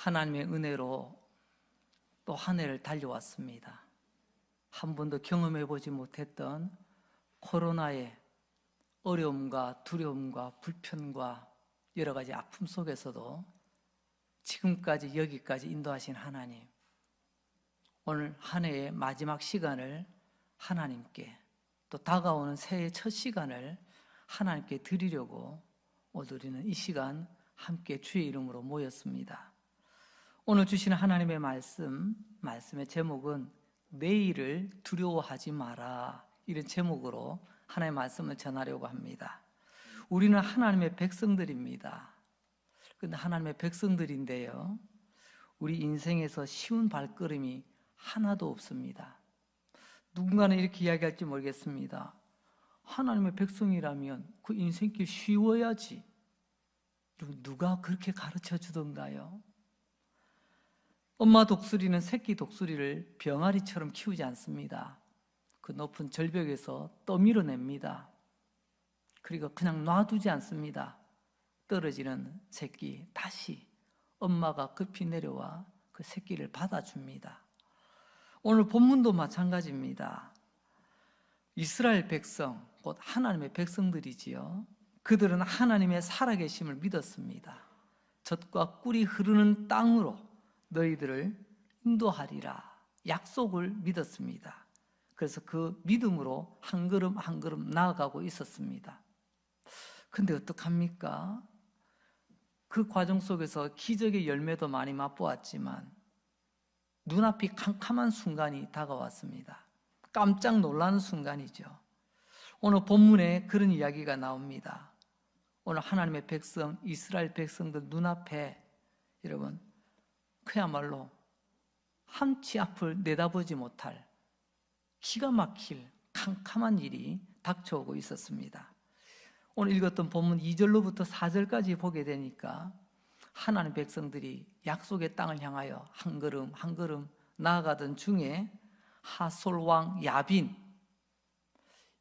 하나님의 은혜로 또 한 해를 달려왔습니다. 한 번도 경험해보지 못했던 코로나의 어려움과 두려움과 불편과 여러 가지 아픔 속에서도 지금까지 여기까지 인도하신 하나님, 오늘 한 해의 마지막 시간을 하나님께, 또 다가오는 새해의 첫 시간을 하나님께 드리려고 오늘 우리는 이 시간 함께 주의 이름으로 모였습니다. 오늘 주시는 하나님의 말씀의 제목은 내일을 두려워하지 마라, 이런 제목으로 하나님의 말씀을 전하려고 합니다. 우리는 하나님의 백성들입니다. 그런데 하나님의 백성들인데요, 우리 인생에서 쉬운 발걸음이 하나도 없습니다. 누군가는 이렇게 이야기할지 모르겠습니다. 하나님의 백성이라면 그 인생길 쉬워야지. 누가 그렇게 가르쳐 주던가요? 엄마 독수리는 새끼 독수리를 병아리처럼 키우지 않습니다. 그 높은 절벽에서 떠밀어냅니다. 그리고 그냥 놔두지 않습니다. 떨어지는 새끼 다시 엄마가 급히 내려와 그 새끼를 받아줍니다. 오늘 본문도 마찬가지입니다. 이스라엘 백성, 곧 하나님의 백성들이지요. 그들은 하나님의 살아계심을 믿었습니다. 젖과 꿀이 흐르는 땅으로 너희들을 인도하리라 약속을 믿었습니다. 그래서 그 믿음으로 한 걸음 한 걸음 나아가고 있었습니다. 근데 어떡합니까? 그 과정 속에서 기적의 열매도 많이 맛보았지만 눈앞이 캄캄한 순간이 다가왔습니다. 깜짝 놀라는 순간이죠. 오늘 본문에 그런 이야기가 나옵니다. 오늘 하나님의 백성, 이스라엘 백성들 눈앞에 여러분 그야말로 한치 앞을 내다보지 못할 기가 막힐 캄캄한 일이 닥쳐오고 있었습니다. 오늘 읽었던 본문 2절로부터 4절까지 보게 되니까 하나님 백성들이 약속의 땅을 향하여 한 걸음 한 걸음 나아가던 중에 하솔 왕 야빈,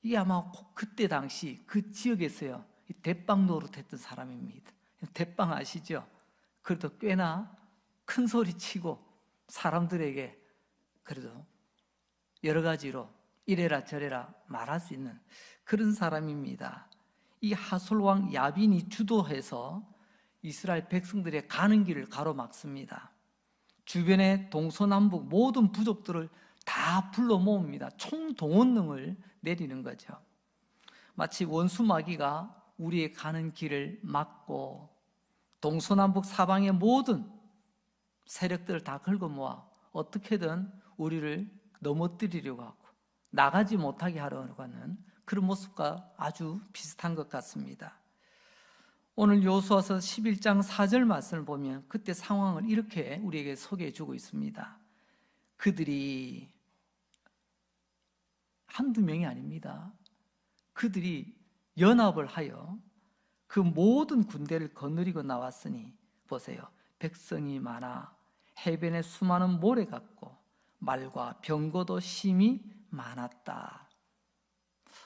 이게 아마 그때 당시 그 지역에서요 대빵 노릇했던 사람입니다. 대빵 아시죠? 그래도 꽤나 큰 소리 치고 사람들에게 그래도 여러 가지로 이래라 저래라 말할 수 있는 그런 사람입니다. 이 하솔 왕 야빈이 주도해서 이스라엘 백성들의 가는 길을 가로막습니다. 주변의 동서남북 모든 부족들을 다 불러 모읍니다. 총동원령을 내리는 거죠. 마치 원수 마귀가 우리의 가는 길을 막고 동서남북 사방의 모든 세력들을 다 긁어 모아 어떻게든 우리를 넘어뜨리려고 하고 나가지 못하게 하려고 하는 그런 모습과 아주 비슷한 것 같습니다. 오늘 여호수아서 11장 4절 말씀을 보면 그때 상황을 이렇게 우리에게 소개해 주고 있습니다. 그들이 한두 명이 아닙니다. 그들이 연합을 하여 그 모든 군대를 거느리고 나왔으니 보세요. 백성이 많아 해변에 수많은 모래 같고 말과 병거도 심히 많았다.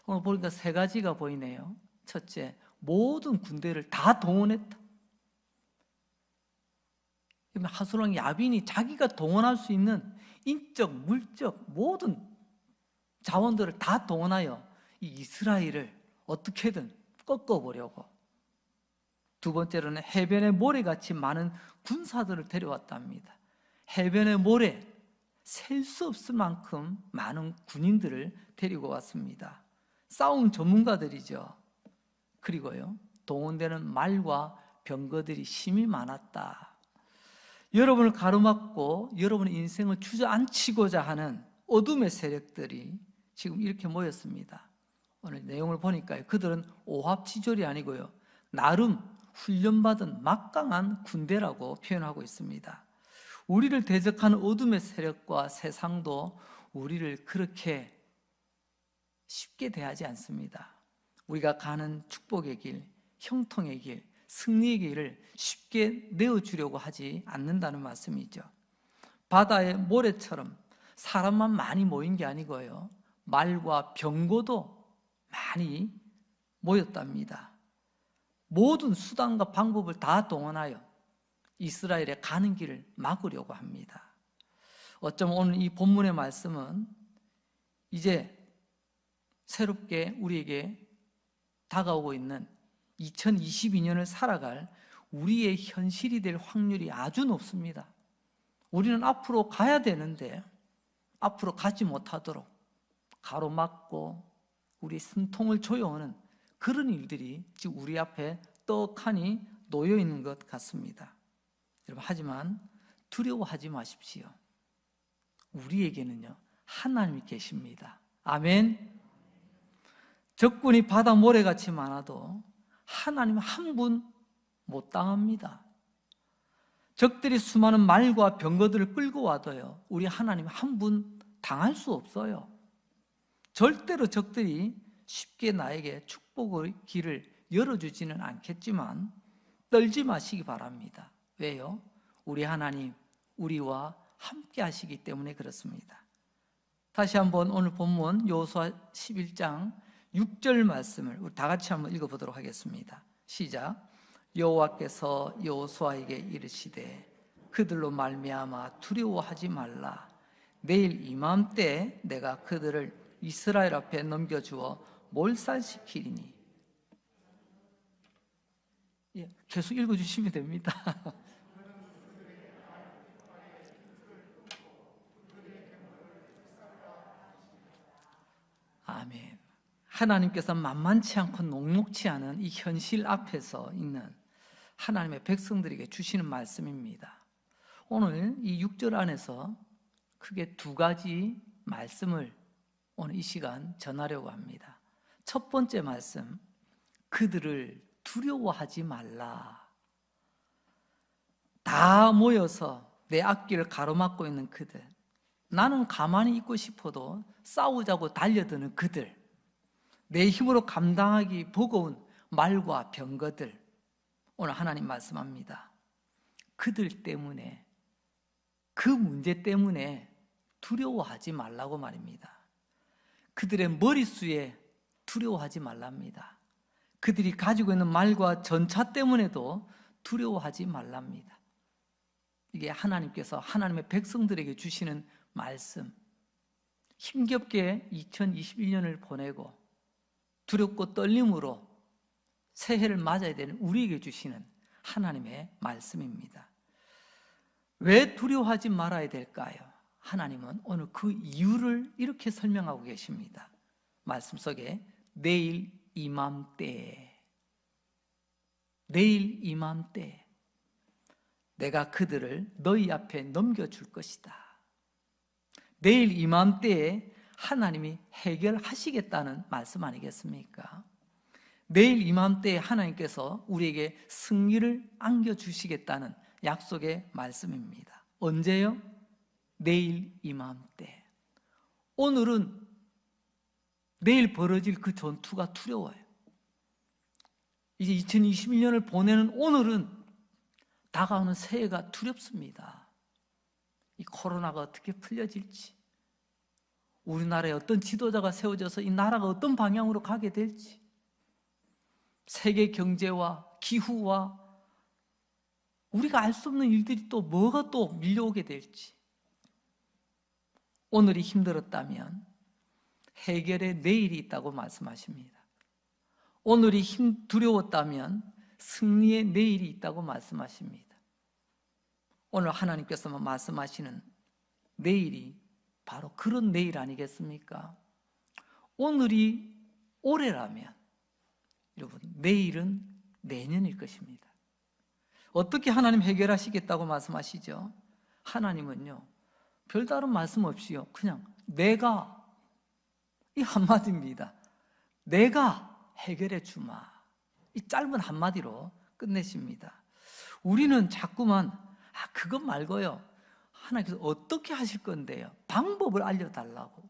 오늘 보니까 세 가지가 보이네요. 첫째, 모든 군대를 다 동원했다. 하솔왕 야빈이 자기가 동원할 수 있는 인적, 물적 모든 자원들을 다 동원하여 이 이스라엘을 어떻게든 꺾어보려고. 두 번째로는 해변에 모래같이 많은 군사들을 데려왔답니다. 해변의 모래, 셀 수 없을 만큼 많은 군인들을 데리고 왔습니다. 싸움 전문가들이죠. 그리고요, 동원되는 말과 병거들이 심히 많았다. 여러분을 가로막고 여러분의 인생을 주저앉히고자 하는 어둠의 세력들이 지금 이렇게 모였습니다. 오늘 내용을 보니까 그들은 오합지졸이 아니고요, 나름 훈련받은 막강한 군대라고 표현하고 있습니다. 우리를 대적하는 어둠의 세력과 세상도 우리를 그렇게 쉽게 대하지 않습니다. 우리가 가는 축복의 길, 형통의 길, 승리의 길을 쉽게 내어주려고 하지 않는다는 말씀이죠. 바다의 모래처럼 사람만 많이 모인 게 아니고요, 말과 병거도 많이 모였답니다. 모든 수단과 방법을 다 동원하여 이스라엘의 가는 길을 막으려고 합니다. 어쩌면 오늘 이 본문의 말씀은 이제 새롭게 우리에게 다가오고 있는 2022년을 살아갈 우리의 현실이 될 확률이 아주 높습니다. 우리는 앞으로 가야 되는데 앞으로 가지 못하도록 가로막고 우리 숨통을 조여오는 그런 일들이 지금 우리 앞에 떡하니 놓여 있는 것 같습니다. 여러분, 하지만 두려워하지 마십시오. 우리에게는요, 하나님이 계십니다. 아멘. 적군이 바다 모래같이 많아도 하나님 한 분 못 당합니다. 적들이 수많은 말과 병거들을 끌고 와도요, 우리 하나님 한 분 당할 수 없어요. 절대로 적들이 쉽게 나에게 축복의 길을 열어주지는 않겠지만 떨지 마시기 바랍니다. 왜요? 우리 하나님, 우리와 함께 하시기 때문에 그렇습니다. 다시 한번 오늘 본문 여호수아 11장 6절 말씀을 우리 다 같이 한번 읽어보도록 하겠습니다. 시작. 여호와께서 여호수아에게 이르시되 그들로 말미암아 두려워하지 말라. 내일 이맘때 내가 그들을 이스라엘 앞에 넘겨주어 몰살시키리니. 계속 읽어주시면 됩니다. 아멘. 하나님께서 만만치 않고 녹록치 않은 이 현실 앞에서 있는 하나님의 백성들에게 주시는 말씀입니다. 오늘 이 6절 안에서 크게 두 가지 말씀을 오늘 이 시간 전하려고 합니다. 첫 번째 말씀, 그들을 두려워하지 말라. 다 모여서 내 앞길을 가로막고 있는 그들, 나는 가만히 있고 싶어도 싸우자고 달려드는 그들, 내 힘으로 감당하기 버거운 말과 병거들, 오늘 하나님 말씀합니다. 그들 때문에, 그 문제 때문에 두려워하지 말라고 말입니다. 그들의 머릿수에 두려워하지 말랍니다. 그들이 가지고 있는 말과 전차 때문에도 두려워하지 말랍니다. 이게 하나님께서 하나님의 백성들에게 주시는 말씀. 힘겹게 2021년을 보내고 두렵고 떨림으로 새해를 맞아야 되는 우리에게 주시는 하나님의 말씀입니다. 왜 두려워하지 말아야 될까요? 하나님은 오늘 그 이유를 이렇게 설명하고 계십니다. 말씀 속에 내일 이맘때, 내일 이맘때 내가 그들을 너희 앞에 넘겨줄 것이다. 내일 이맘때에 하나님이 해결하시겠다는 말씀 아니겠습니까? 내일 이맘때에 하나님께서 우리에게 승리를 안겨주시겠다는 약속의 말씀입니다. 언제요? 내일 이맘때. 오늘은 내일 벌어질 그 전투가 두려워요. 이제 2021년을 보내는 오늘은 다가오는 새해가 두렵습니다. 이 코로나가 어떻게 풀려질지, 우리나라에 어떤 지도자가 세워져서 이 나라가 어떤 방향으로 가게 될지, 세계 경제와 기후와 우리가 알 수 없는 일들이 또 뭐가 또 밀려오게 될지. 오늘이 힘들었다면 해결의 내일이 있다고 말씀하십니다. 오늘이 두려웠다면 승리의 내일이 있다고 말씀하십니다. 오늘 하나님께서 말씀하시는 내일이 바로 그런 내일 아니겠습니까? 오늘이 올해라면 여러분, 내일은 내년일 것입니다. 어떻게 하나님 해결하시겠다고 말씀하시죠? 하나님은요, 별다른 말씀 없이요, 그냥 내가, 이 한마디입니다. 내가 해결해 주마. 이 짧은 한마디로 끝내십니다. 우리는 자꾸만 그것 말고요, 하나님께서 어떻게 하실 건데요, 방법을 알려달라고.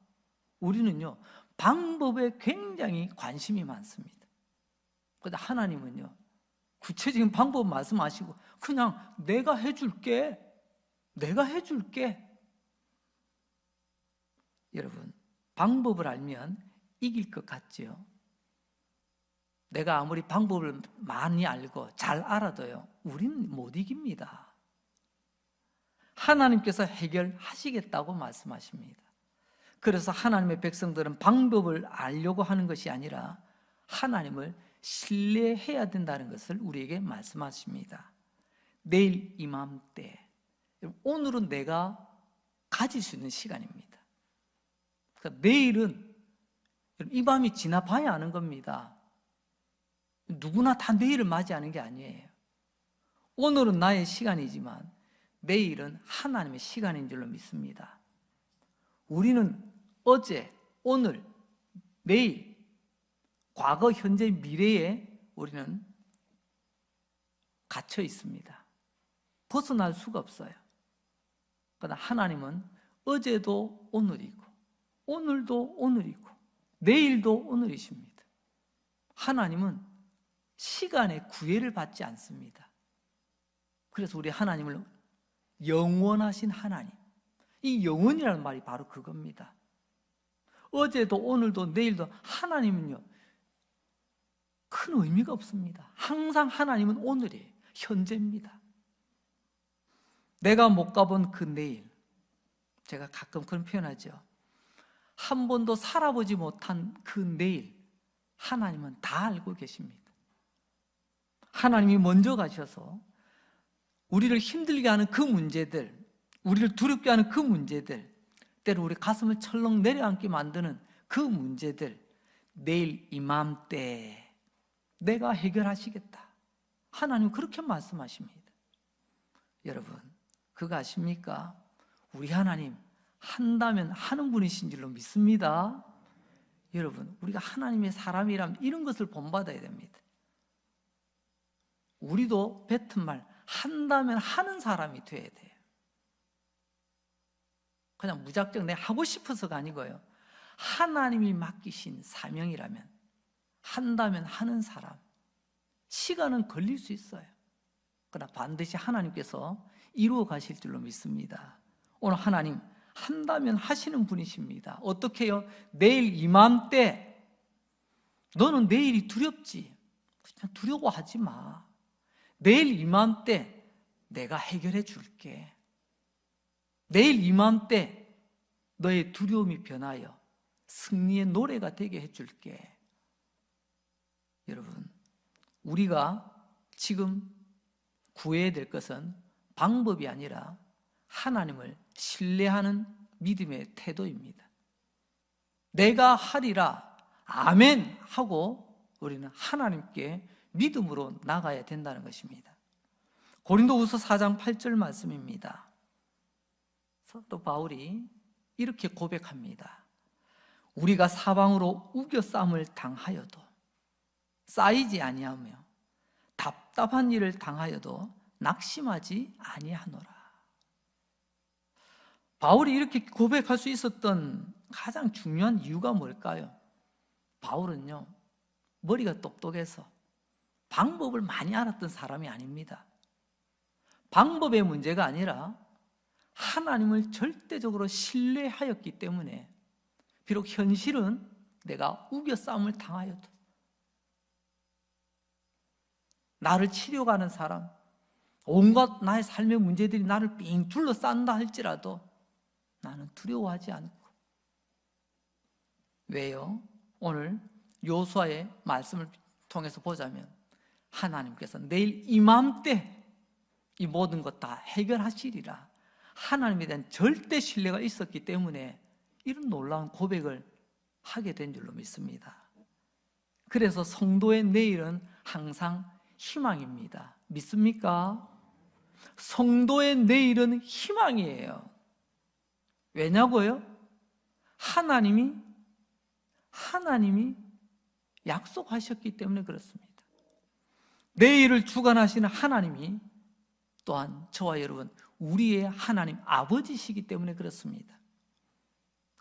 우리는요, 방법에 굉장히 관심이 많습니다. 그런데 하나님은요, 구체적인 방법 말씀하시고 그냥 내가 해줄게, 내가 해줄게. 여러분, 방법을 알면 이길 것 같지요? 내가 아무리 방법을 많이 알고 잘 알아도요, 우리는 못 이깁니다. 하나님께서 해결하시겠다고 말씀하십니다. 그래서 하나님의 백성들은 방법을 알려고 하는 것이 아니라 하나님을 신뢰해야 된다는 것을 우리에게 말씀하십니다. 내일 이맘때, 오늘은 내가 가질 수 있는 시간입니다. 그러니까 내일은 이 밤이 지나봐야 아는 겁니다. 누구나 다 내일을 맞이하는 게 아니에요. 오늘은 나의 시간이지만 내일은 하나님의 시간인 줄로 믿습니다. 우리는 어제, 오늘, 내일, 과거, 현재, 미래에 우리는 갇혀 있습니다. 벗어날 수가 없어요. 그러나 하나님은 어제도 오늘이고, 오늘도 오늘이고, 내일도 오늘이십니다. 하나님은 시간에 구애를 받지 않습니다. 그래서 우리 하나님을 영원하신 하나님, 이 영원이라는 말이 바로 그겁니다. 어제도 오늘도 내일도 하나님은요 큰 의미가 없습니다. 항상 하나님은 오늘이에요. 현재입니다. 내가 못 가본 그 내일, 제가 가끔 그런 표현하죠. 한 번도 살아보지 못한 그 내일, 하나님은 다 알고 계십니다. 하나님이 먼저 가셔서 우리를 힘들게 하는 그 문제들, 우리를 두렵게 하는 그 문제들, 때로 우리 가슴을 철렁 내려앉게 만드는 그 문제들, 내일 이맘때 내가 해결하시겠다. 하나님 그렇게 말씀하십니다. 여러분, 그거 아십니까? 우리 하나님 한다면 하는 분이신 줄로 믿습니다. 여러분, 우리가 하나님의 사람이라면 이런 것을 본받아야 됩니다. 우리도 뱉은 말 한다면 하는 사람이 돼야 돼요. 그냥 무작정 내가 하고 싶어서가 아니고요. 하나님이 맡기신 사명이라면 한다면 하는 사람. 시간은 걸릴 수 있어요. 그러나 반드시 하나님께서 이루어 가실 줄로 믿습니다. 오늘 하나님 한다면 하시는 분이십니다. 어떻게 해요? 내일 이맘때 너는 내일이 두렵지. 그냥 두려워하지 마. 내일 이맘때 내가 해결해 줄게. 내일 이맘때 너의 두려움이 변하여 승리의 노래가 되게 해줄게. 여러분, 우리가 지금 구해야 될 것은 방법이 아니라 하나님을 신뢰하는 믿음의 태도입니다. 내가 하리라 아멘 하고 우리는 하나님께 믿음으로 나가야 된다는 것입니다. 고린도후서 4장 8절 말씀입니다. 또 바울이 이렇게 고백합니다. 우리가 사방으로 우겨싸움을 당하여도 쌓이지 아니하며 답답한 일을 당하여도 낙심하지 아니하노라. 바울이 이렇게 고백할 수 있었던 가장 중요한 이유가 뭘까요? 바울은요, 머리가 똑똑해서 방법을 많이 알았던 사람이 아닙니다. 방법의 문제가 아니라 하나님을 절대적으로 신뢰하였기 때문에 비록 현실은 내가 우겨싸움을 당하여도 나를 치료가는 사람, 온갖 나의 삶의 문제들이 나를 삥 둘러싼다 할지라도 나는 두려워하지 않고. 왜요? 오늘 요수아의 말씀을 통해서 보자면 하나님께서 내일 이맘때 이 모든 것 다 해결하시리라. 하나님에 대한 절대 신뢰가 있었기 때문에 이런 놀라운 고백을 하게 된 줄로 믿습니다. 그래서 성도의 내일은 항상 희망입니다. 믿습니까? 성도의 내일은 희망이에요. 왜냐고요? 하나님이 약속하셨기 때문에 그렇습니다. 내일을 주관하시는 하나님이 또한 저와 여러분 우리의 하나님 아버지시기 때문에 그렇습니다.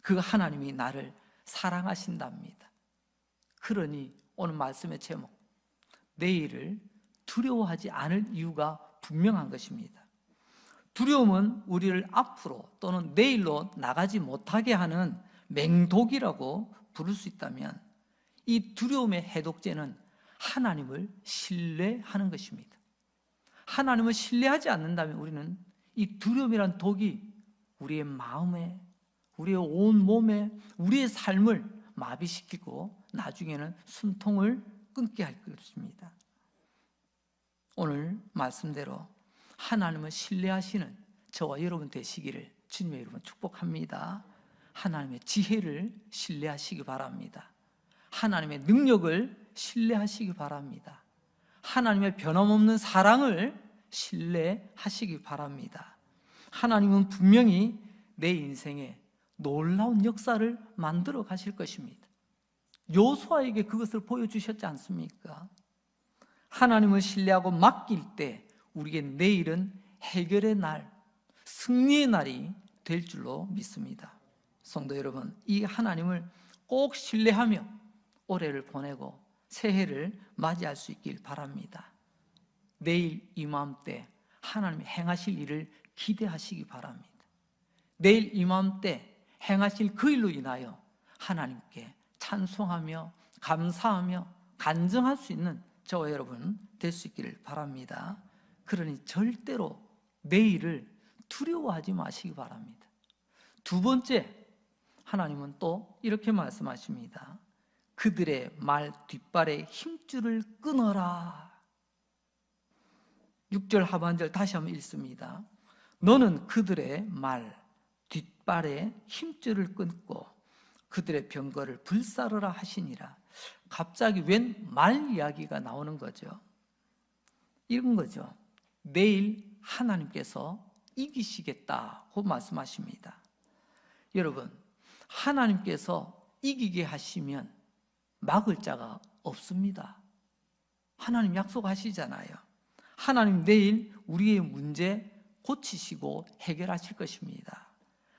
그 하나님이 나를 사랑하신답니다. 그러니 오늘 말씀의 제목, 내일을 두려워하지 않을 이유가 분명한 것입니다. 두려움은 우리를 앞으로 또는 내일로 나가지 못하게 하는 맹독이라고 부를 수 있다면 이 두려움의 해독제는 하나님을 신뢰하는 것입니다. 하나님을 신뢰하지 않는다면 우리는 이 두려움이란 독이 우리의 마음에, 우리의 온 몸에, 우리의 삶을 마비시키고 나중에는 숨통을 끊게 할 것입니다. 오늘 말씀대로 하나님을 신뢰하시는 저와 여러분 되시기를 주님의 이름으로 축복합니다. 하나님의 지혜를 신뢰하시기 바랍니다. 하나님의 능력을 신뢰하시기 바랍니다. 하나님의 변함없는 사랑을 신뢰하시기 바랍니다. 하나님은 분명히 내 인생에 놀라운 역사를 만들어 가실 것입니다. 여호수아에게 그것을 보여주셨지 않습니까? 하나님을 신뢰하고 맡길 때 우리에게 내일은 해결의 날, 승리의 날이 될 줄로 믿습니다. 성도 여러분, 이 하나님을 꼭 신뢰하며 올해를 보내고 새해를 맞이할 수 있길 바랍니다. 내일 이맘때 하나님이 행하실 일을 기대하시기 바랍니다. 내일 이맘때 행하실 그 일로 인하여 하나님께 찬송하며 감사하며 간증할 수 있는 저와 여러분 될 수 있기를 바랍니다. 그러니 절대로 내일을 두려워하지 마시기 바랍니다. 두 번째, 하나님은 또 이렇게 말씀하십니다. 그들의 말 뒷발에 힘줄을 끊어라. 6절 하반절 다시 한번 읽습니다. 너는 그들의 말 뒷발에 힘줄을 끊고 그들의 병거를 불사르라 하시니라. 갑자기 웬 말 이야기가 나오는 거죠. 이런 거죠. 내일 하나님께서 이기시겠다고 말씀하십니다. 여러분, 하나님께서 이기게 하시면 막을 자가 없습니다. 하나님 약속하시잖아요. 하나님 내일 우리의 문제 고치시고 해결하실 것입니다.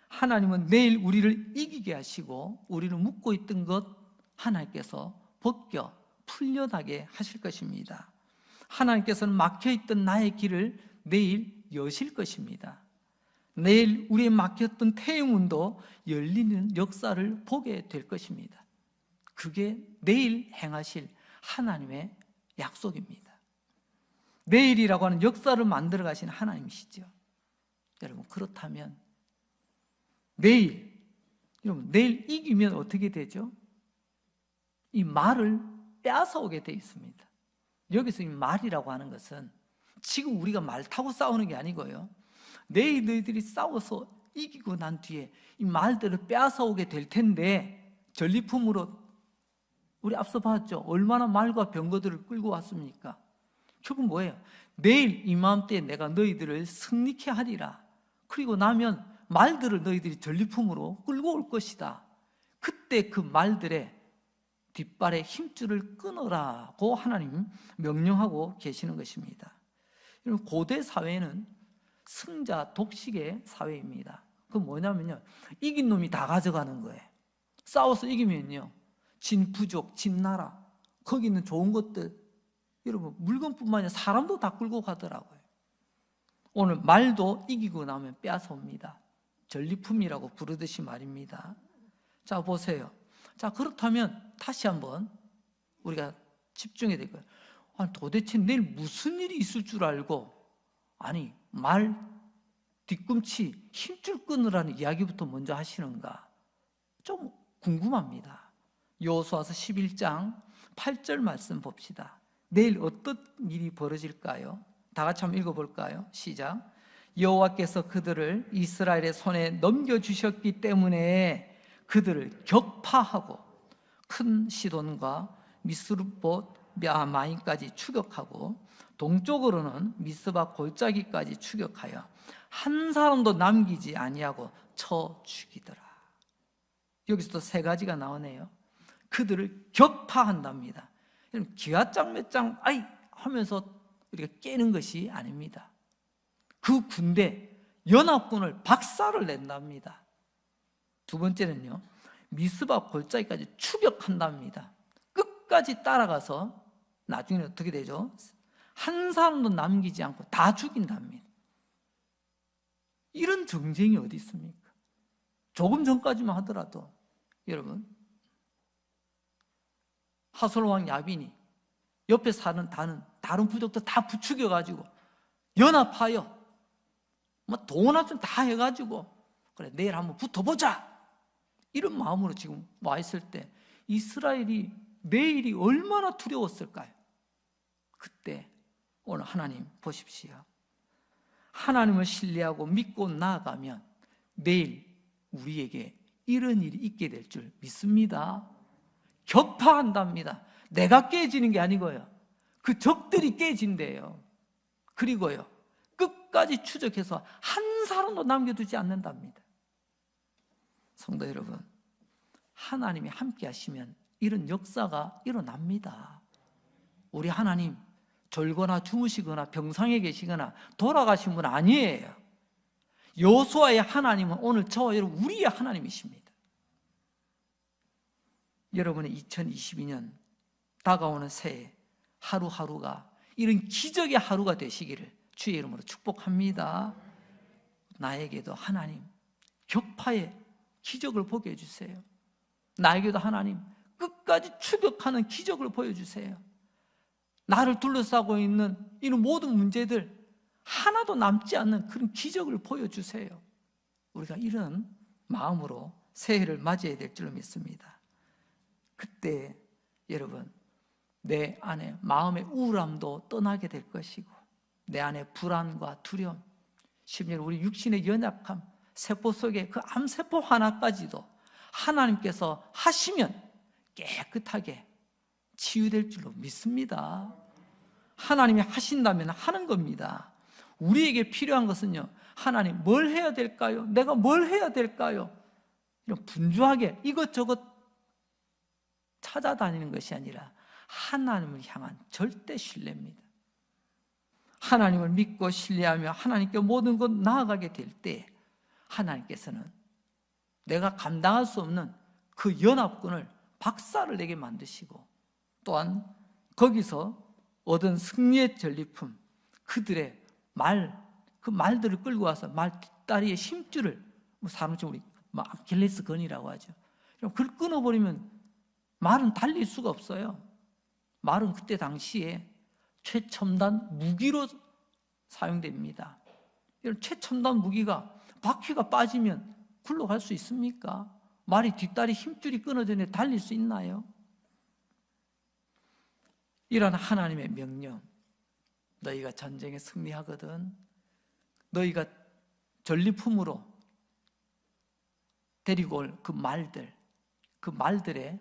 하나님은 내일 우리를 이기게 하시고 우리를 묶고 있던 것 하나님께서 벗겨 풀려나게 하실 것입니다. 하나님께서는 막혀있던 나의 길을 내일 여실 것입니다. 내일 우리의 막혔던 태의문도 열리는 역사를 보게 될 것입니다. 그게 내일 행하실 하나님의 약속입니다. 내일이라고 하는 역사를 만들어 가신 하나님이시죠. 여러분, 그렇다면 여러분 내일 이기면 어떻게 되죠? 이 말을 빼앗아오게 돼 있습니다. 여기서 이 말이라고 하는 것은 지금 우리가 말 타고 싸우는 게 아니고요, 내일 너희들이 싸워서 이기고 난 뒤에 이 말들을 빼앗아오게 될 텐데, 전리품으로 우리 앞서 봤죠? 얼마나 말과 병거들을 끌고 왔습니까? 결국 뭐예요? 내일 이맘때에 내가 너희들을 승리케 하리라. 그리고 나면 말들을 너희들이 전리품으로 끌고 올 것이다. 그때 그 말들의 뒷발에 힘줄을 끊어라고 하나님 명령하고 계시는 것입니다. 고대 사회는 승자 독식의 사회입니다. 그건 뭐냐면요, 이긴 놈이 다 가져가는 거예요. 싸워서 이기면요, 진 부족, 진 나라, 거기 있는 좋은 것들, 여러분 물건뿐만 아니라 사람도 다 끌고 가더라고요. 오늘 말도 이기고 나면 빼앗아옵니다. 전리품이라고 부르듯이 말입니다. 자, 보세요. 자, 그렇다면 다시 한번 우리가 집중해야 될 거예요. 아니, 도대체 내일 무슨 일이 있을 줄 알고, 아니 말 뒤꿈치 힘줄 끊으라는 이야기부터 먼저 하시는가, 좀 궁금합니다. 여호수아서 11장 8절 말씀 봅시다. 내일 어떤 일이 벌어질까요? 다 같이 한번 읽어볼까요? 시작. 여호와께서 그들을 이스라엘의 손에 넘겨주셨기 때문에 그들을 격파하고 큰 시돈과 미스룹봇 마임까지 추격하고 동쪽으로는 미스바 골짜기까지 추격하여 한 사람도 남기지 아니하고 쳐 죽이더라. 여기서도 세 가지가 나오네요. 그들을 격파한답니다. 기아장 몇장 아이 하면서 우리가 깨는 것이 아닙니다. 그 군대 연합군을 박살을 낸답니다. 두 번째는요, 미스바 골짜기까지 추격한답니다. 끝까지 따라가서 나중에 어떻게 되죠? 한 사람도 남기지 않고 다 죽인답니다. 이런 전쟁이 어디 있습니까? 조금 전까지만 하더라도 여러분, 하솔왕 야빈이 옆에 사는 다른 부족들 다 부추겨가지고 연합하여 뭐 도나좀 다 해가지고 그래 내일 한번 붙어보자 이런 마음으로 지금 와 있을 때 이스라엘이 내일이 얼마나 두려웠을까요? 그때 오늘 하나님 보십시오. 하나님을 신뢰하고 믿고 나아가면 내일 우리에게 이런 일이 있게 될 줄 믿습니다. 격파한답니다. 내가 깨지는 게 아니고요, 그 적들이 깨진대요. 그리고요 끝까지 추적해서 한 사람도 남겨두지 않는답니다. 성도 여러분, 하나님이 함께 하시면 이런 역사가 일어납니다. 우리 하나님 졸거나 주무시거나 병상에 계시거나 돌아가신 분 아니에요. 여호수아의 하나님은 오늘 저와 여러분 우리의 하나님이십니다. 여러분의 2022년 다가오는 새해 하루하루가 이런 기적의 하루가 되시기를 주의 이름으로 축복합니다. 나에게도 하나님 격파의 기적을 보게 해주세요. 나에게도 하나님 끝까지 추격하는 기적을 보여주세요. 나를 둘러싸고 있는 이런 모든 문제들 하나도 남지 않는 그런 기적을 보여주세요. 우리가 이런 마음으로 새해를 맞이해야 될 줄로 믿습니다. 그때 여러분 내 안에 마음의 우울함도 떠나게 될 것이고 내 안에 불안과 두려움, 심지어 우리 육신의 연약함, 세포 속에 그 암세포 하나까지도 하나님께서 하시면 깨끗하게 치유될 줄로 믿습니다. 하나님이 하신다면 하는 겁니다. 우리에게 필요한 것은요, 하나님 뭘 해야 될까요? 내가 뭘 해야 될까요? 이런 분주하게 이것저것 찾아다니는 것이 아니라 하나님을 향한 절대 신뢰입니다. 하나님을 믿고 신뢰하며 하나님께 모든 것 나아가게 될 때 하나님께서는 내가 감당할 수 없는 그 연합군을 박살을 내게 만드시고 또한 거기서 얻은 승리의 전리품, 그들의 그 말들을 끌고 와서 말 뒷다리에 힘줄을, 사람처럼 우리 아킬레스 건이라고 하죠. 그걸 끊어버리면 말은 달릴 수가 없어요. 말은 그때 당시에 최첨단 무기로 사용됩니다. 이런 최첨단 무기가 바퀴가 빠지면 굴러갈 수 있습니까? 말이 뒷다리 힘줄이 끊어지는데 달릴 수 있나요? 이런 하나님의 명령, 너희가 전쟁에 승리하거든 너희가 전리품으로 데리고 올 그 말들의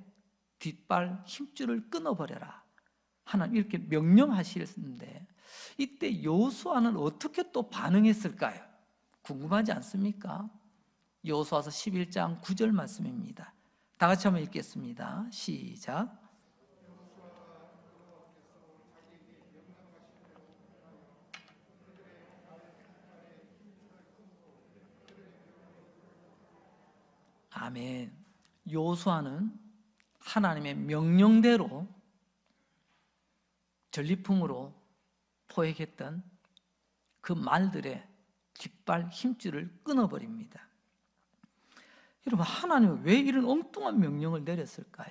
뒷발 힘줄을 끊어버려라. 하나님 이렇게 명령하시는데 이때 여호수아는 어떻게 또 반응했을까요? 궁금하지 않습니까? 여호수아서 11장 9절 말씀입니다. 다 같이 한번 읽겠습니다. 시작. 아멘. 여호수아는 하나님의 명령대로 전리품으로 포획했던 그 말들의 뒷발 힘줄을 끊어버립니다. 여러분, 하나님은 왜 이런 엉뚱한 명령을 내렸을까요?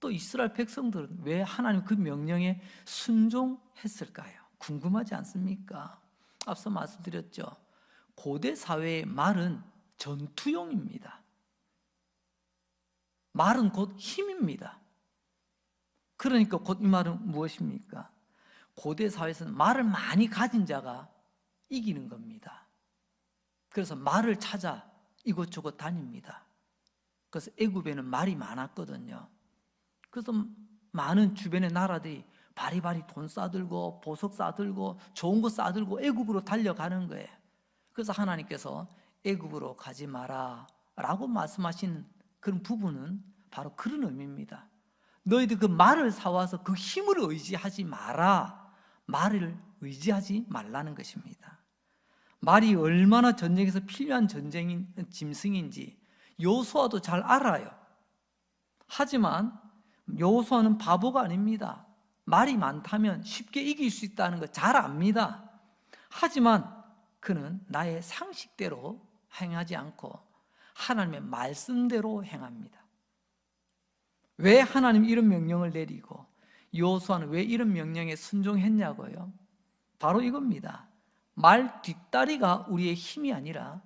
또 이스라엘 백성들은 왜 하나님 그 명령에 순종했을까요? 궁금하지 않습니까? 앞서 말씀드렸죠. 고대 사회의 말은 전투용입니다. 말은 곧 힘입니다. 그러니까 곧 이 말은 무엇입니까? 고대 사회에서는 말을 많이 가진 자가 이기는 겁니다. 그래서 말을 찾아 이곳저곳 다닙니다. 그래서 애굽에는 말이 많았거든요. 그래서 많은 주변의 나라들이 바리바리 돈 싸들고 보석 싸들고 좋은 거 싸들고 애굽으로 달려가는 거예요. 그래서 하나님께서 애굽으로 가지 마라 라고 말씀하신 그런 부분은 바로 그런 의미입니다. 너희들 그 말을 사와서 그 힘을 의지하지 마라. 말을 의지하지 말라는 것입니다. 말이 얼마나 전쟁에서 필요한 짐승인지 여호수아도 잘 알아요. 하지만 여호수아는 바보가 아닙니다. 말이 많다면 쉽게 이길 수 있다는 거 잘 압니다. 하지만 그는 나의 상식대로 행하지 않고 하나님의 말씀대로 행합니다. 왜 하나님 이런 명령을 내리고 여호수아는 왜 이런 명령에 순종했냐고요? 바로 이겁니다. 말 뒷다리가 우리의 힘이 아니라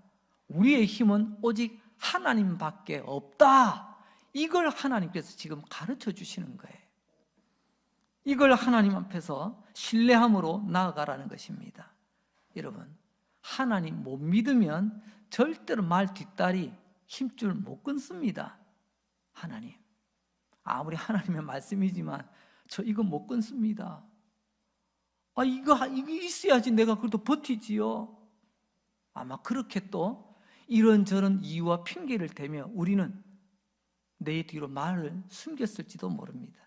우리의 힘은 오직 하나님밖에 없다. 이걸 하나님께서 지금 가르쳐 주시는 거예요. 이걸 하나님 앞에서 신뢰함으로 나아가라는 것입니다. 여러분, 하나님 못 믿으면 절대로 말 뒷다리 힘줄 못 끊습니다. 하나님, 아무리 하나님의 말씀이지만 저 이거 못 끊습니다. 이거 있어야지 내가 그래도 버티지요. 아마 그렇게 또 이런저런 이유와 핑계를 대며 우리는 내 뒤로 말을 숨겼을지도 모릅니다.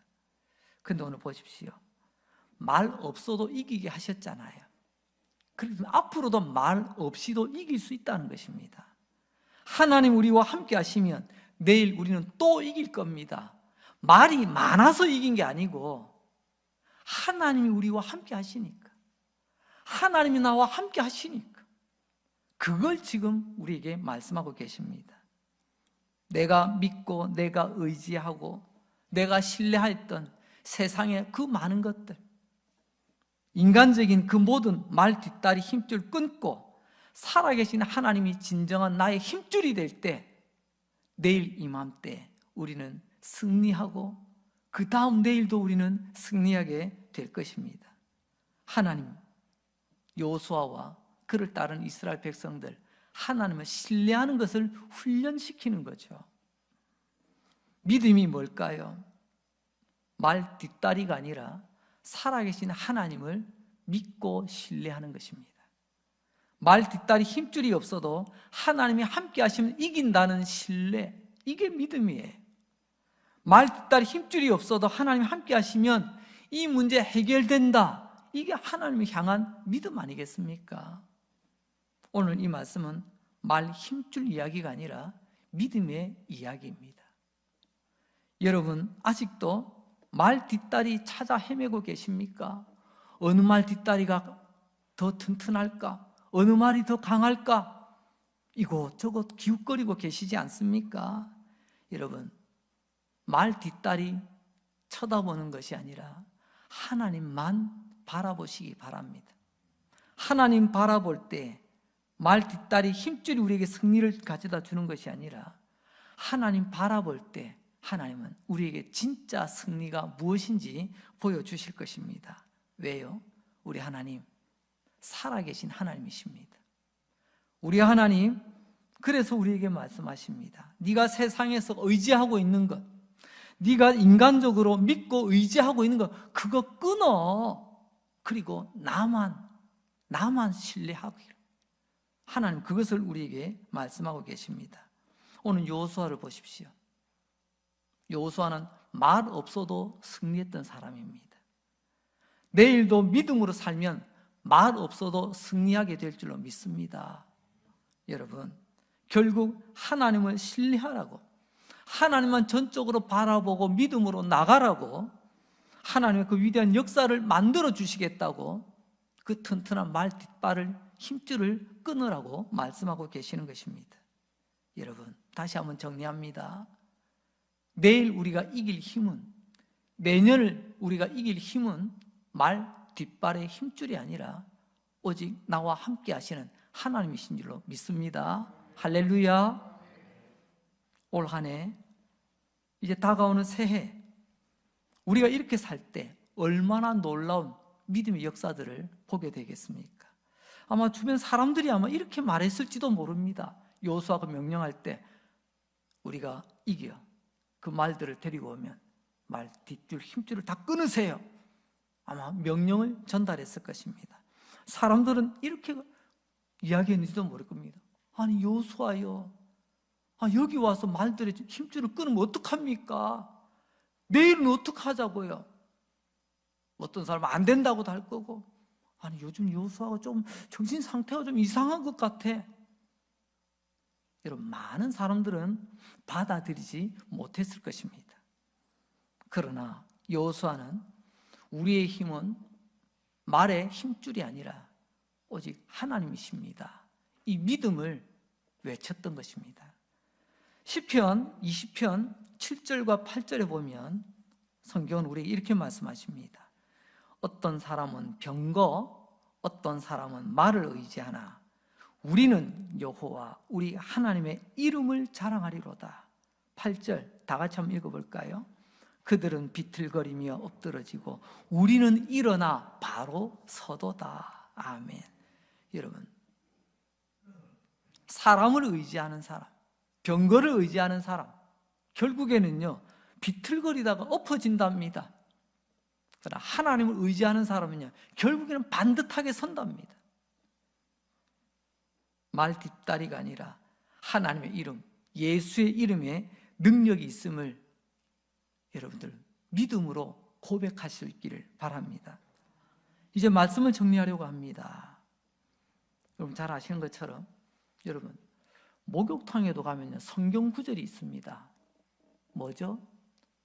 근데 오늘 보십시오. 말 없어도 이기게 하셨잖아요. 그래서 앞으로도 말 없이도 이길 수 있다는 것입니다. 하나님 우리와 함께 하시면 내일 우리는 또 이길 겁니다. 말이 많아서 이긴 게 아니고 하나님이 우리와 함께 하시니까, 하나님이 나와 함께 하시니까 그걸 지금 우리에게 말씀하고 계십니다. 내가 믿고 내가 의지하고 내가 신뢰했던 세상의 그 많은 것들, 인간적인 그 모든 말 뒷다리 힘줄 끊고 살아계신 하나님이 진정한 나의 힘줄이 될 때, 내일 이맘때 우리는 승리하고 그 다음 내일도 우리는 승리하게 될 것입니다. 하나님, 여호수아와 그를 따른 이스라엘 백성들, 하나님을 신뢰하는 것을 훈련시키는 거죠. 믿음이 뭘까요? 말 뒷다리가 아니라 살아계신 하나님을 믿고 신뢰하는 것입니다. 말 뒷다리 힘줄이 없어도 하나님이 함께 하시면 이긴다는 신뢰, 이게 믿음이에요. 말 뒷다리 힘줄이 없어도 하나님이 함께 하시면 이 문제 해결된다, 이게 하나님을 향한 믿음 아니겠습니까? 오늘 이 말씀은 말 힘줄 이야기가 아니라 믿음의 이야기입니다. 여러분, 아직도 말 뒷다리 찾아 헤매고 계십니까? 어느 말 뒷다리가 더 튼튼할까? 어느 말이 더 강할까? 이곳저곳 기웃거리고 계시지 않습니까? 여러분, 말 뒷다리 쳐다보는 것이 아니라 하나님만 바라보시기 바랍니다. 하나님 바라볼 때 말 뒷다리 힘줄이 우리에게 승리를 가져다 주는 것이 아니라 하나님 바라볼 때 하나님은 우리에게 진짜 승리가 무엇인지 보여주실 것입니다. 왜요? 우리 하나님 살아계신 하나님이십니다. 우리 하나님, 그래서 우리에게 말씀하십니다. 네가 세상에서 의지하고 있는 것, 네가 인간적으로 믿고 의지하고 있는 것, 그거 끊어. 그리고 나만 신뢰하기를. 하나님 그것을 우리에게 말씀하고 계십니다. 오늘 여호수아를 보십시오. 여호수아는 말 없어도 승리했던 사람입니다. 내일도 믿음으로 살면 말 없어도 승리하게 될 줄로 믿습니다. 여러분, 결국 하나님을 신뢰하라고, 하나님만 전적으로 바라보고 믿음으로 나가라고, 하나님의 그 위대한 역사를 만들어 주시겠다고 그 튼튼한 말 뒷발을 힘줄을 끊으라고 말씀하고 계시는 것입니다. 여러분, 다시 한번 정리합니다. 내일 우리가 이길 힘은, 내년을 우리가 이길 힘은 말 뒷발의 힘줄이 아니라 오직 나와 함께 하시는 하나님이신 줄로 믿습니다. 할렐루야. 올 한 해, 이제 다가오는 새해, 우리가 이렇게 살 때 얼마나 놀라운 믿음의 역사들을 보게 되겠습니까? 아마 주변 사람들이 아마 이렇게 말했을지도 모릅니다. 여호수아가 명령할 때 우리가 이겨, 그 말들을 데리고 오면 말 뒷줄 힘줄을 다 끊으세요, 아마 명령을 전달했을 것입니다. 사람들은 이렇게 이야기했는지도 모를 겁니다. 아니 여호수아요, 여기 와서 말들의 힘줄을 끊으면 어떡합니까? 내일은 어떡하자고요? 어떤 사람은 안 된다고도 할 거고, 아니 요즘 여호수아가 좀 정신 상태가 좀 이상한 것 같아. 여러분, 많은 사람들은 받아들이지 못했을 것입니다. 그러나 여호수아는 우리의 힘은 말의 힘줄이 아니라 오직 하나님이십니다, 이 믿음을 외쳤던 것입니다. 시편 20편 7절과 8절에 보면 성경은 우리에게 이렇게 말씀하십니다. 어떤 사람은 병거, 어떤 사람은 말을 의지하나 우리는 여호와 우리 하나님의 이름을 자랑하리로다. 8절 다 같이 한번 읽어볼까요? 그들은 비틀거리며 엎드러지고 우리는 일어나 바로 서도다. 아멘. 여러분, 사람을 의지하는 사람, 병거를 의지하는 사람, 결국에는요 비틀거리다가 엎어진답니다. 그러나 하나님을 의지하는 사람은요 결국에는 반듯하게 선답니다. 말 뒷다리가 아니라 하나님의 이름, 예수의 이름에 능력이 있음을 여러분들 믿음으로 고백하실 있기를 바랍니다. 이제 말씀을 정리하려고 합니다. 여러분 잘 아시는 것처럼 여러분 목욕탕에도 가면요 성경 구절이 있습니다. 뭐죠?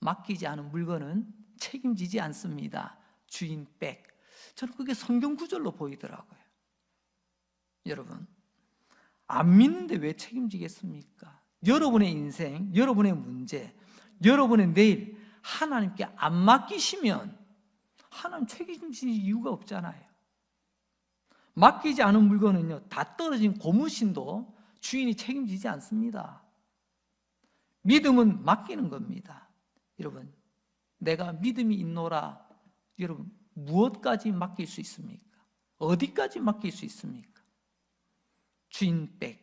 맡기지 않은 물건은 책임지지 않습니다. 주인 백. 저는 그게 성경 구절로 보이더라고요. 여러분 안 믿는데 왜 책임지겠습니까? 여러분의 인생, 여러분의 문제, 여러분의 내일 하나님께 안 맡기시면 하나님 책임질 이유가 없잖아요. 맡기지 않은 물건은요 다 떨어진 고무신도 주인이 책임지지 않습니다. 믿음은 맡기는 겁니다. 여러분 내가 믿음이 있노라. 여러분 무엇까지 맡길 수 있습니까? 어디까지 맡길 수 있습니까? 주인 백,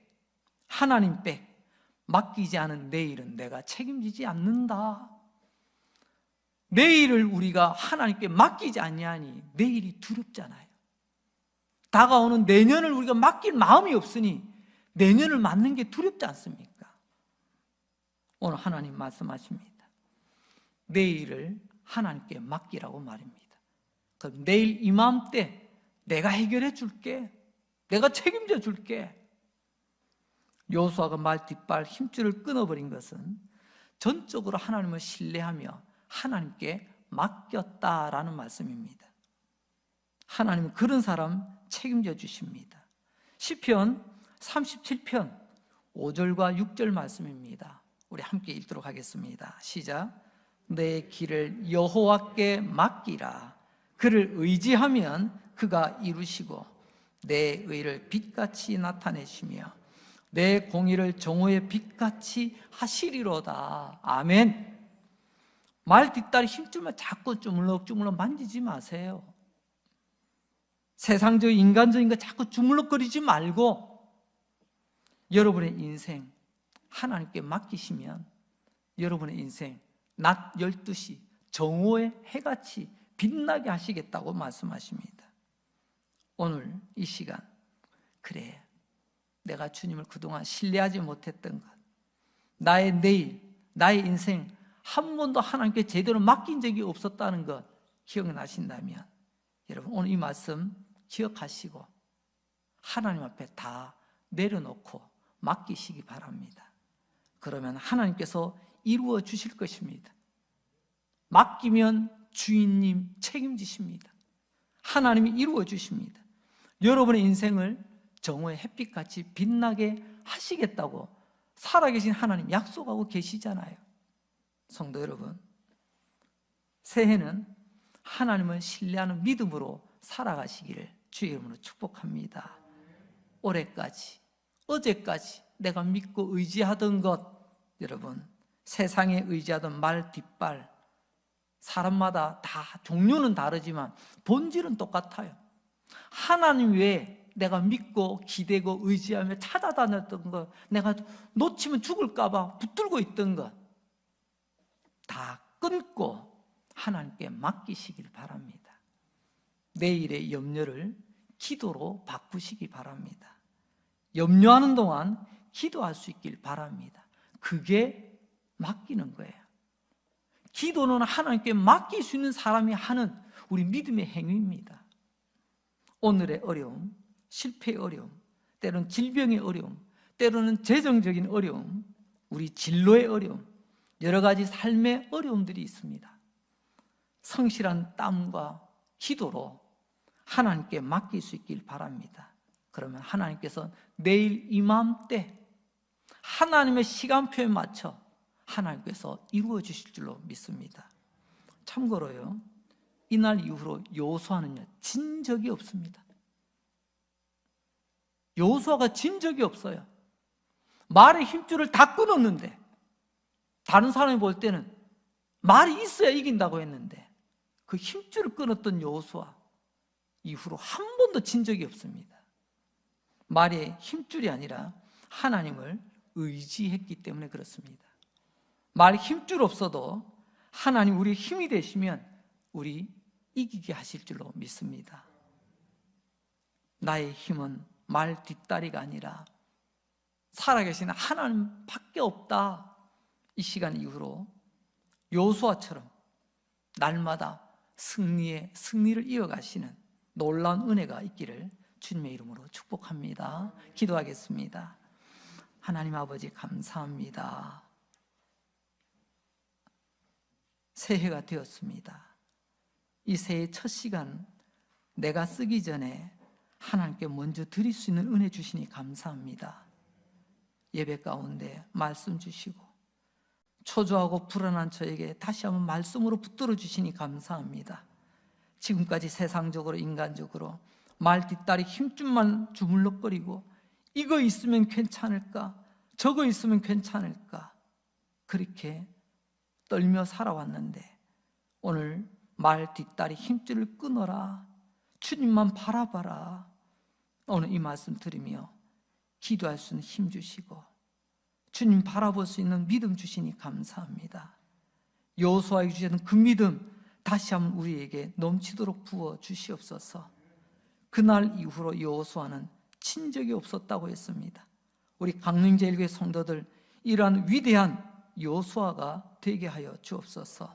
하나님 백, 맡기지 않은 내일은 내가 책임지지 않는다. 내일을 우리가 하나님께 맡기지 않냐니 내일이 두렵잖아요. 다가오는 내년을 우리가 맡길 마음이 없으니 내년을 맡는 게 두렵지 않습니까? 오늘 하나님 말씀하십니다. 내일을 하나님께 맡기라고 말입니다. 그럼 내일 이맘때 내가 해결해 줄게. 내가 책임져 줄게. 여호수아가 말 뒷발 힘줄을 끊어버린 것은 전적으로 하나님을 신뢰하며 하나님께 맡겼다라는 말씀입니다. 하나님은 그런 사람 책임져 주십니다. 시편 37편 5절과 6절 말씀입니다. 우리 함께 읽도록 하겠습니다. 시작. 내 길을 여호와께 맡기라. 그를 의지하면 그가 이루시고 내 의를 빛같이 나타내시며 내 공의를 정오의 빛같이 하시리로다. 아멘. 말 뒷다리 힘주면 자꾸 주물럭주물럭 만지지 마세요. 세상적인 인간적인 거 자꾸 주물럭거리지 말고 여러분의 인생 하나님께 맡기시면 여러분의 인생 낮 12시 정오의 해같이 빛나게 하시겠다고 말씀하십니다. 오늘 이 시간 그래 내가 주님을 그동안 신뢰하지 못했던 것, 나의 내일, 나의 인생 한 번도 하나님께 제대로 맡긴 적이 없었다는 것 기억나신다면 여러분 오늘 이 말씀 기억하시고 하나님 앞에 다 내려놓고 맡기시기 바랍니다. 그러면 하나님께서 이루어 주실 것입니다. 맡기면 주인님 책임지십니다. 하나님이 이루어 주십니다. 여러분의 인생을 정오의 햇빛같이 빛나게 하시겠다고 살아계신 하나님 약속하고 계시잖아요. 성도 여러분, 새해는 하나님을 신뢰하는 믿음으로 살아가시기를 주의 이름으로 축복합니다. 올해까지, 어제까지 내가 믿고 의지하던 것, 여러분 세상에 의지하던 말 뒷발, 사람마다 다 종류는 다르지만 본질은 똑같아요. 하나님 외에 내가 믿고 기대고 의지하며 찾아다녔던 것, 내가 놓치면 죽을까 봐 붙들고 있던 것 다 끊고 하나님께 맡기시길 바랍니다. 내일의 염려를 기도로 바꾸시기 바랍니다. 염려하는 동안 기도할 수 있길 바랍니다. 그게 맡기는 거예요. 기도는 하나님께 맡길 수 있는 사람이 하는 우리 믿음의 행위입니다. 오늘의 어려움, 실패의 어려움, 때로는 질병의 어려움, 때로는 재정적인 어려움, 우리 진로의 어려움, 여러 가지 삶의 어려움들이 있습니다. 성실한 땀과 기도로 하나님께 맡길 수 있길 바랍니다. 그러면 하나님께서 내일 이맘때 하나님의 시간표에 맞춰 하나님께서 이루어 주실 줄로 믿습니다. 참고로요, 이날 이후로 여호수아는요 진 적이 없습니다. 여호수아가 진 적이 없어요. 말의 힘줄을 다 끊었는데, 다른 사람이 볼 때는 말이 있어야 이긴다고 했는데 그 힘줄을 끊었던 여호수아 이후로 한 번도 진 적이 없습니다. 말의 힘줄이 아니라 하나님을 의지했기 때문에 그렇습니다. 말에 힘줄 없어도 하나님 우리의 힘이 되시면 우리 이기게 하실 줄로 믿습니다. 나의 힘은 말 뒷다리가 아니라 살아계신 하나님밖에 없다. 이 시간 이후로 여호수아처럼 날마다 승리를 이어가시는 놀라운 은혜가 있기를 주님의 이름으로 축복합니다. 기도하겠습니다. 하나님 아버지 감사합니다. 새해가 되었습니다. 이 새해 첫 시간 내가 쓰기 전에 하나님께 먼저 드릴 수 있는 은혜 주시니 감사합니다. 예배 가운데 말씀 주시고 초조하고 불안한 저에게 다시 한번 말씀으로 붙들어 주시니 감사합니다. 지금까지 세상적으로 인간적으로 말 뒷다리 힘줄만 주물럭거리고 이거 있으면 괜찮을까? 저거 있으면 괜찮을까? 그렇게 떨며 살아왔는데 오늘 말 뒷다리 힘줄을 끊어라. 주님만 바라봐라. 오늘 이 말씀 들으며 기도할 수 있는 힘 주시고 주님 바라볼 수 있는 믿음 주시니 감사합니다. 여호수아에게 주셨던 그 믿음 다시 한번 우리에게 넘치도록 부어 주시옵소서. 그날 이후로 여호수아는 친 적이 없었다고 했습니다. 우리 강릉제일교회 성도들 이러한 위대한 여호수아가 되게 하여 주옵소서.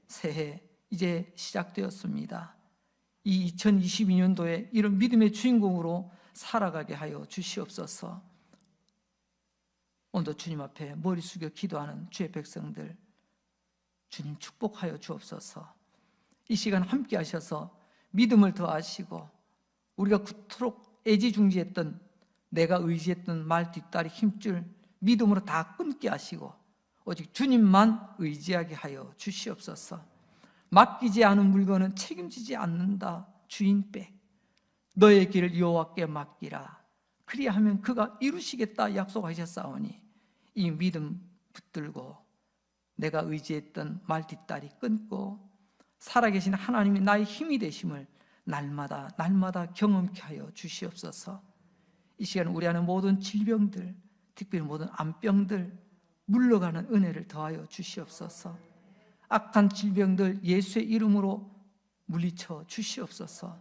새해 이제 시작되었습니다. 이 2022년도에 이런 믿음의 주인공으로 살아가게 하여 주시옵소서. 오늘도 주님 앞에 머리 숙여 기도하는 주의 백성들 주님 축복하여 주옵소서. 이 시간 함께 하셔서 믿음을 더하시고 우리가 그토록 애지중지했던 내가 의지했던 말 뒷다리 힘줄 믿음으로 다 끊게 하시고 오직 주님만 의지하게 하여 주시옵소서. 맡기지 않은 물건은 책임지지 않는다. 주인 빼 너의 길을 여호와께 맡기라. 그리하면 그가 이루시겠다 약속하셨사오니 이 믿음 붙들고 내가 의지했던 말 뒷다리 끊고 살아계신 하나님이 나의 힘이 되심을 날마다 경험케 하여 주시옵소서. 이 시간 우리 안에 모든 질병들, 특별히 모든 암병들 물러가는 은혜를 더하여 주시옵소서. 악한 질병들 예수의 이름으로 물리쳐 주시옵소서.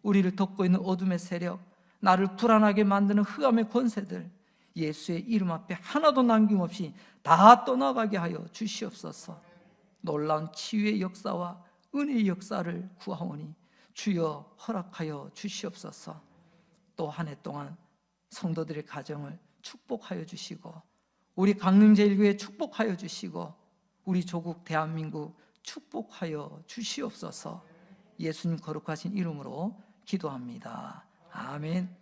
우리를 덮고 있는 어둠의 세력, 나를 불안하게 만드는 흑암의 권세들 예수의 이름 앞에 하나도 남김없이 다 떠나가게 하여 주시옵소서. 놀라운 치유의 역사와 은혜의 역사를 구하오니 주여 허락하여 주시옵소서. 또 한 해 동안 성도들의 가정을 축복하여 주시고 우리 강릉제일교회 축복하여 주시고 우리 조국 대한민국 축복하여 주시옵소서. 예수님 거룩하신 이름으로 기도합니다. 아멘.